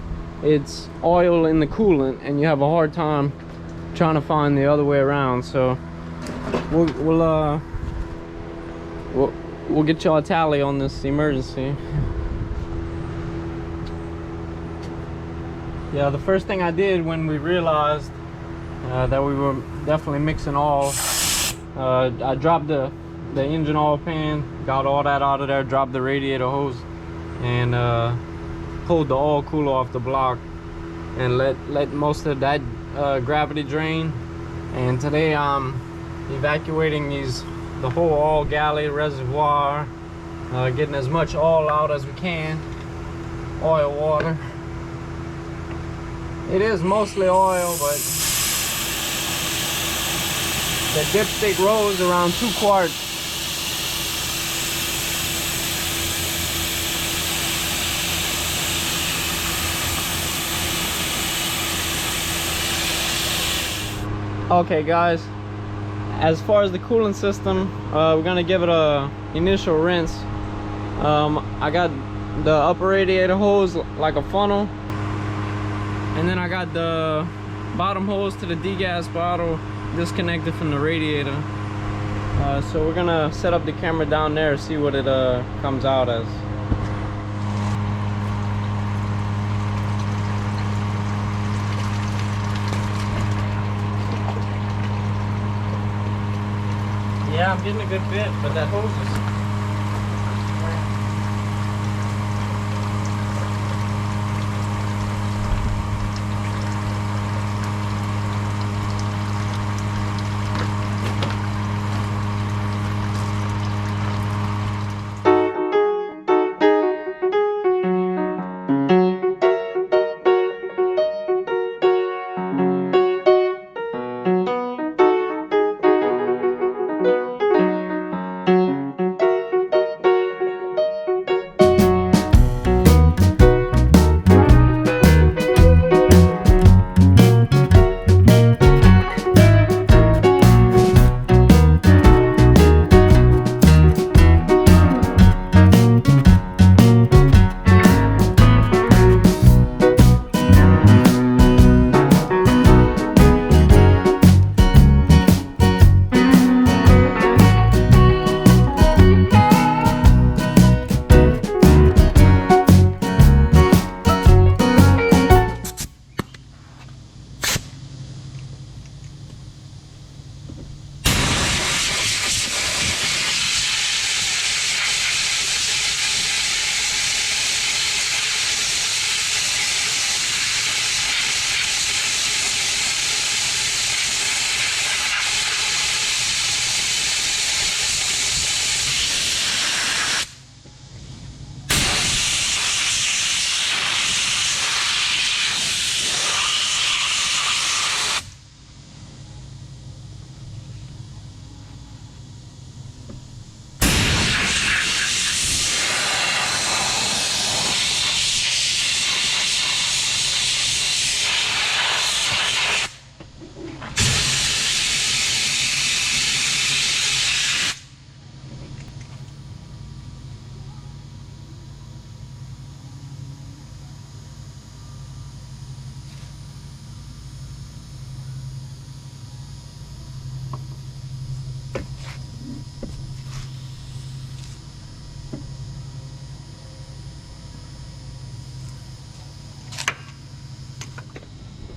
it's oil in the coolant, and you have a hard time trying to find the other way around. So we'll get y'all a tally on this emergency. Yeah, the first thing I did when we realized that we were definitely mixing oil, I dropped the engine oil pan, got all that out of there, dropped the radiator hose, and pulled the oil cooler off the block, and let most of that gravity drain. And today I'm evacuating the whole oil galley reservoir, getting as much oil out as we can. Oil water. It is mostly oil, but the dipstick rose around 2 quarts. Okay guys, as far as the coolant system, we're gonna give it a initial rinse. I got the upper radiator hose like a funnel, and then I got the bottom hose to the degas bottle disconnected from the radiator. So we're gonna set up the camera down there and see what it comes out as. Yeah, I'm getting a good bit, but that hose is...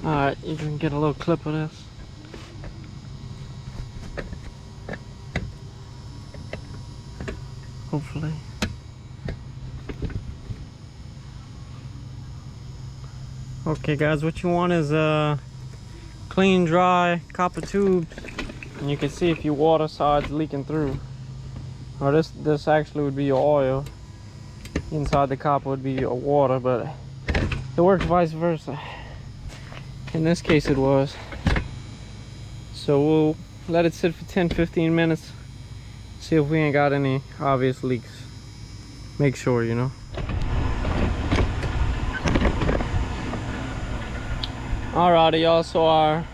Alright, you can get a little clip of this. Hopefully. Okay guys, what you want is a clean, dry copper tube, and you can see if your water side's leaking through. Or this actually would be your oil. Inside the copper would be your water, but it works vice versa. In this case it was. So we'll let it sit for 10-15 minutes. See if we ain't got any obvious leaks. Make sure, you know. Alrighty y'all, so our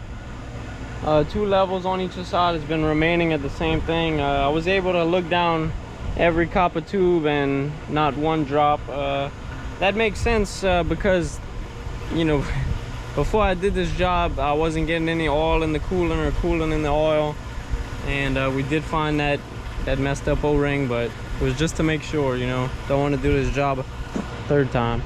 2 levels on each side has been remaining at the same thing. I was able to look down every copper tube and not one drop. That makes sense because, you know, before I did this job I wasn't getting any oil in the coolant or coolant in the oil, and we did find that messed up O-ring, but it was just to make sure, you know. Don't want to do this job a 3rd time.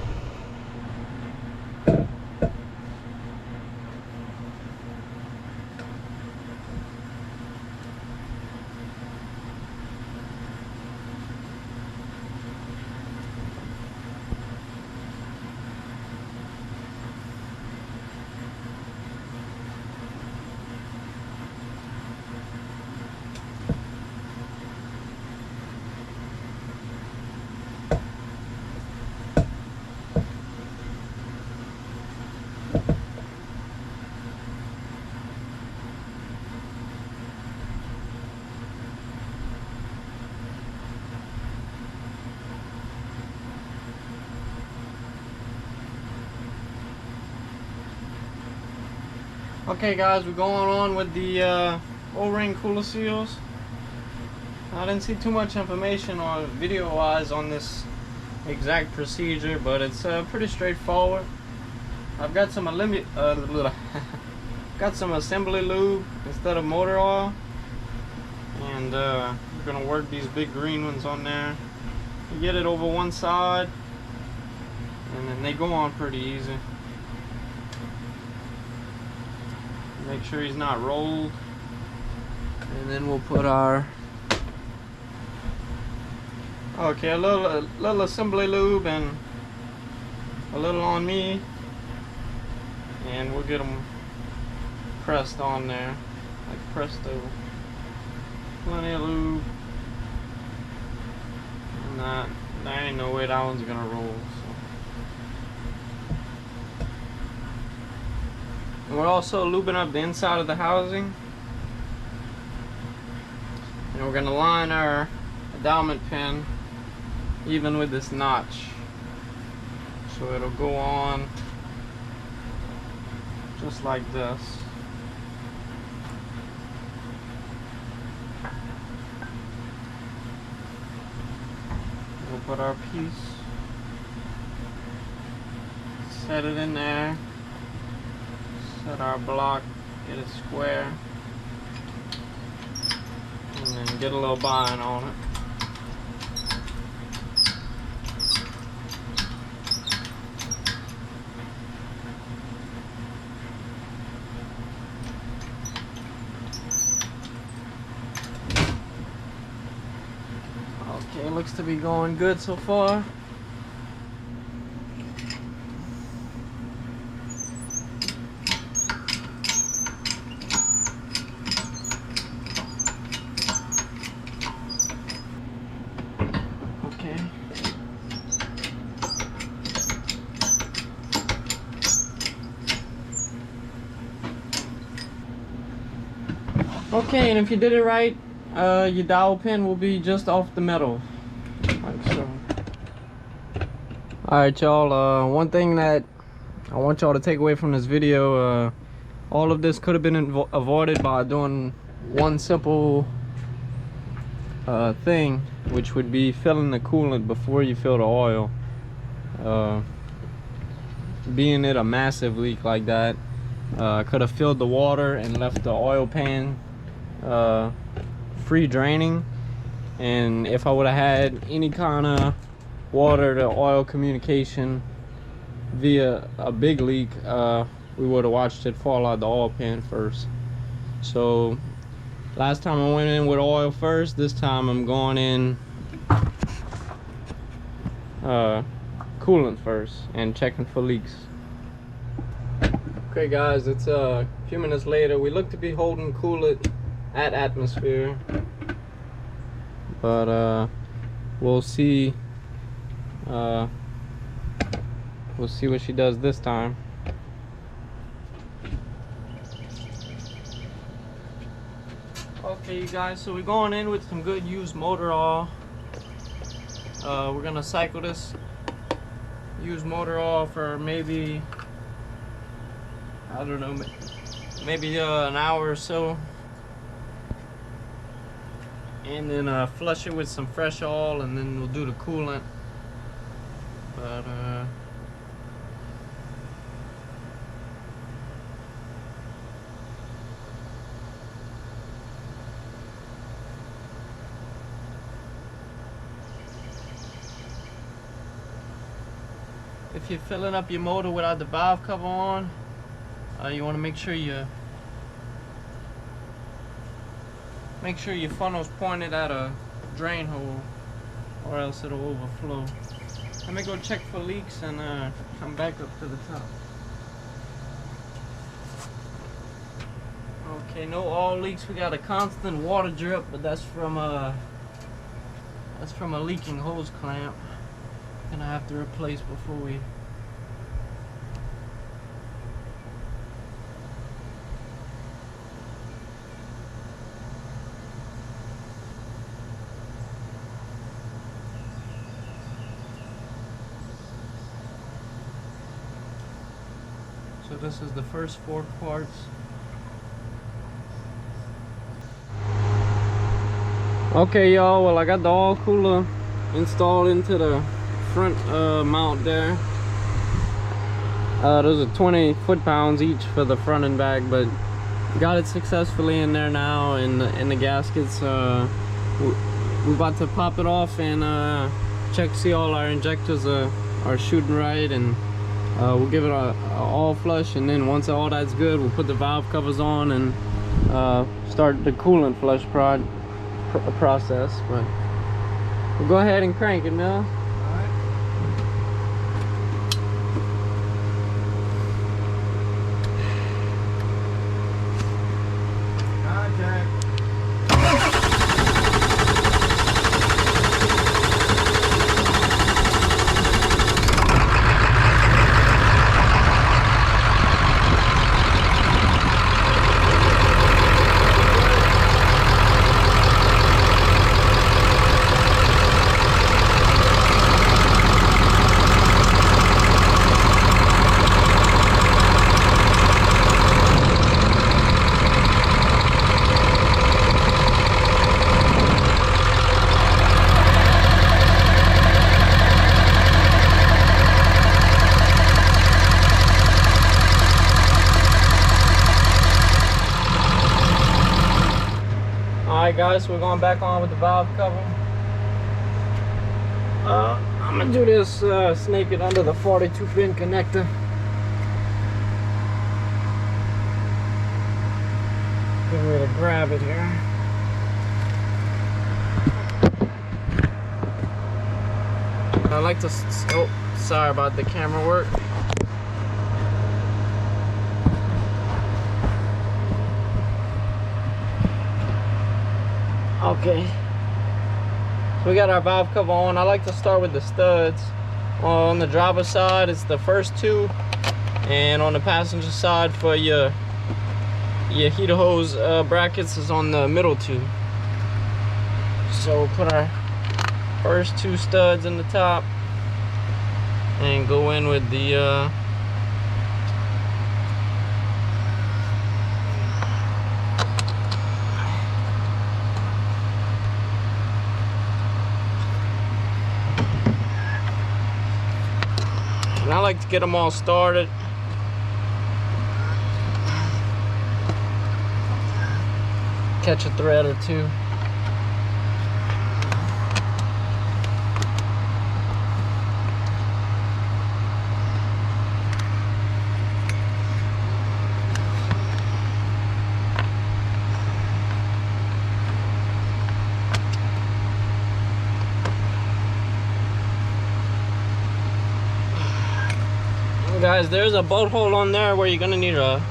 Okay guys, we're going on with the O-ring cooler seals. I didn't see too much information or video wise on this exact procedure, but it's pretty straightforward. I've got some got some assembly lube instead of motor oil, and we're gonna work these big green ones on there. You get it over one side and then they go on pretty easy. Make sure he's not rolled, and then we'll put our a little assembly lube and a little on me, and we'll get them pressed on there like presto. Plenty of lube, and there ain't no way that one's gonna roll. And we're also lubing up the inside of the housing, and we're going to line our endowment pin even with this notch, so it'll go on just like this. We'll put our piece, set it in there. Set our block, get it square, and then get a little bind on it. Okay, looks to be going good so far. Okay, and if you did it right, your dowel pin will be just off the metal, like so. Alright y'all, one thing that I want y'all to take away from this video, all of this could have been avoided by doing one simple thing, which would be filling the coolant before you fill the oil. Being it a massive leak like that, I could have filled the water and left the oil pan free draining, and if I would have had any kind of water to oil communication via a big leak, we would have watched it fall out the oil pan first. So last time I went in with oil first, this time I'm going in coolant first and checking for leaks. Okay guys, it's a few minutes later. We look to be holding coolant at atmosphere, but we'll see. We'll see what she does this time. Okay you guys, so we're going in with some good used motor oil. We're gonna cycle this used motor oil for maybe, I don't know, maybe an hour or so, and then flush it with some fresh oil, and then we'll do the coolant. But if you're filling up your motor without the valve cover on, you want to make sure your funnel's pointed at a drain hole, or else it'll overflow. Let me go check for leaks and come back up to the top. Okay, no oil leaks. We got a constant water drip, but that's from a leaking hose clamp. Gonna have to replace before we. So this is the first 4 quarts. Okay y'all, well I got the oil cooler installed into the front mount there. Those are 20 foot-pounds each for the front and back, but got it successfully in there now in the gaskets. We're about to pop it off and check, see all our injectors are shooting right, and we'll give it a all flush, and then once all that's good, we'll put the valve covers on and start the coolant flush process. But we'll go ahead and crank it now. Alright guys, so we're going back on with the valve cover. I'm gonna do this, snake it under the 42 pin connector. Good way to grab it here. I like to, oh, sorry about the camera work. Okay, so we got our valve cover on. I like to start with the studs. On the driver's side, it's the first 2, and on the passenger side for your heater hose brackets is on the middle 2. So we'll put our first 2 studs in the top and go in with the and I like to get them all started. Catch a thread or 2. Guys, there's a bolt hole on there where you're gonna need a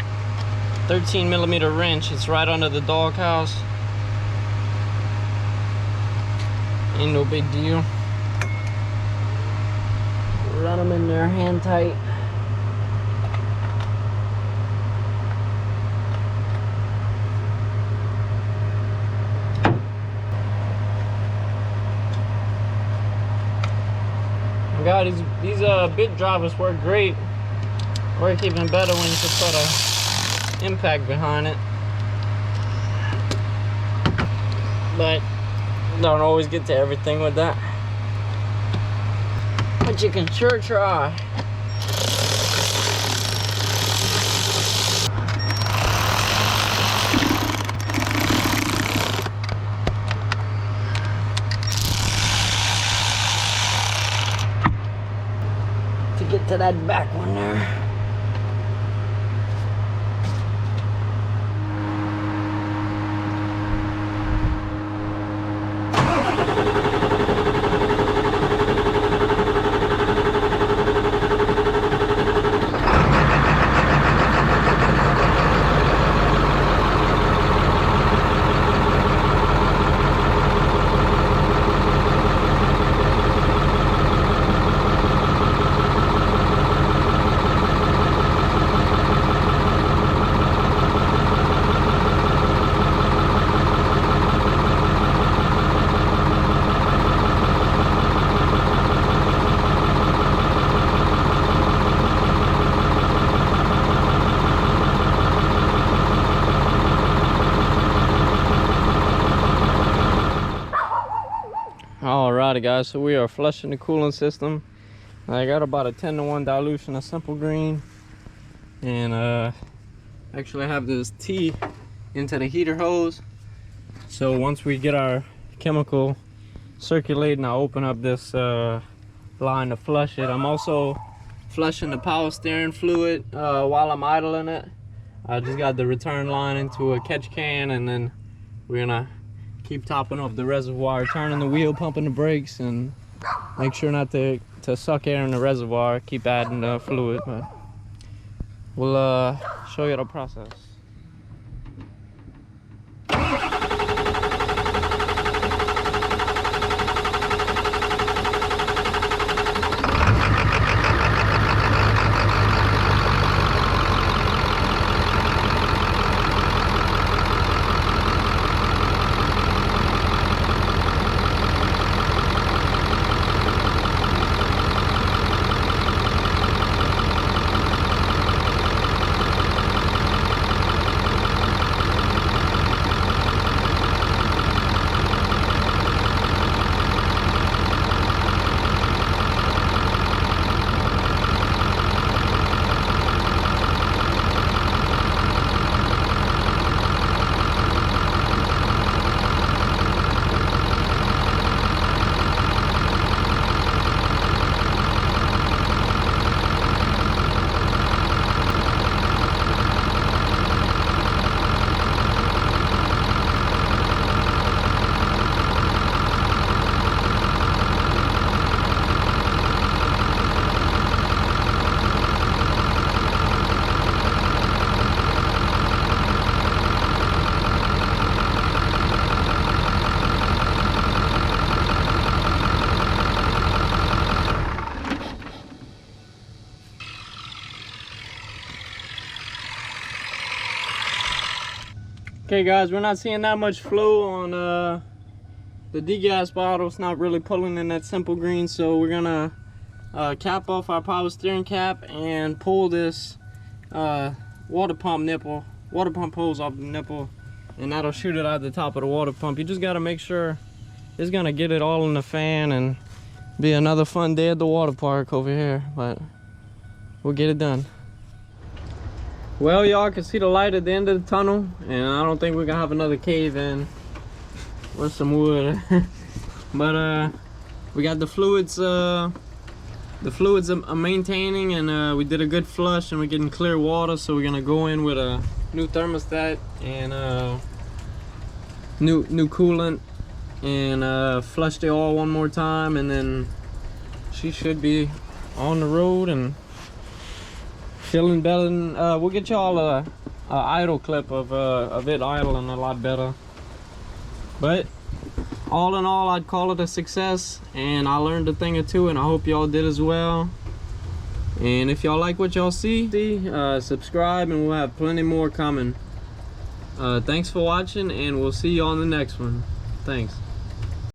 13mm wrench. It's right under the doghouse. Ain't no big deal. Run them in there hand tight. God, these bit drivers work great. Work even better when you can put a impact behind it. But don't always get to everything with that. But you can sure try. To get to that back one there. Alrighty guys, so we are flushing the coolant system. I got about a 10-to-1 dilution of simple green, and actually I have this T into the heater hose. So once we get our chemical circulating, I'll open up this line to flush it. I'm also flushing the power steering fluid while I'm idling it. I just got the return line into a catch can, and then we're gonna keep topping off the reservoir, turning the wheel, pumping the brakes, and make sure not to suck air in the reservoir. Keep adding the fluid, but we'll show you the process. Okay guys, we're not seeing that much flow on the degas bottle. It's not really pulling in that simple green, so we're gonna cap off our power steering cap and pull this water pump hose off the nipple, and that'll shoot it out the top of the water pump. You just gotta make sure it's gonna get it all in the fan and be another fun day at the water park over here, but we'll get it done. Well, y'all can see the light at the end of the tunnel, and I don't think we're gonna have another cave in with some wood. But we got the fluids are maintaining, and we did a good flush, and we're getting clear water. So we're gonna go in with a new thermostat and new coolant, and flush the oil one more time, and then she should be on the road and feeling better than, we'll get y'all a idle clip of it idling a lot better. But all in all, I'd call it a success, and I learned a thing or two, and I hope y'all did as well. And if y'all like what y'all see, subscribe, and we'll have plenty more coming. Thanks for watching, and we'll see you on the next one. Thanks.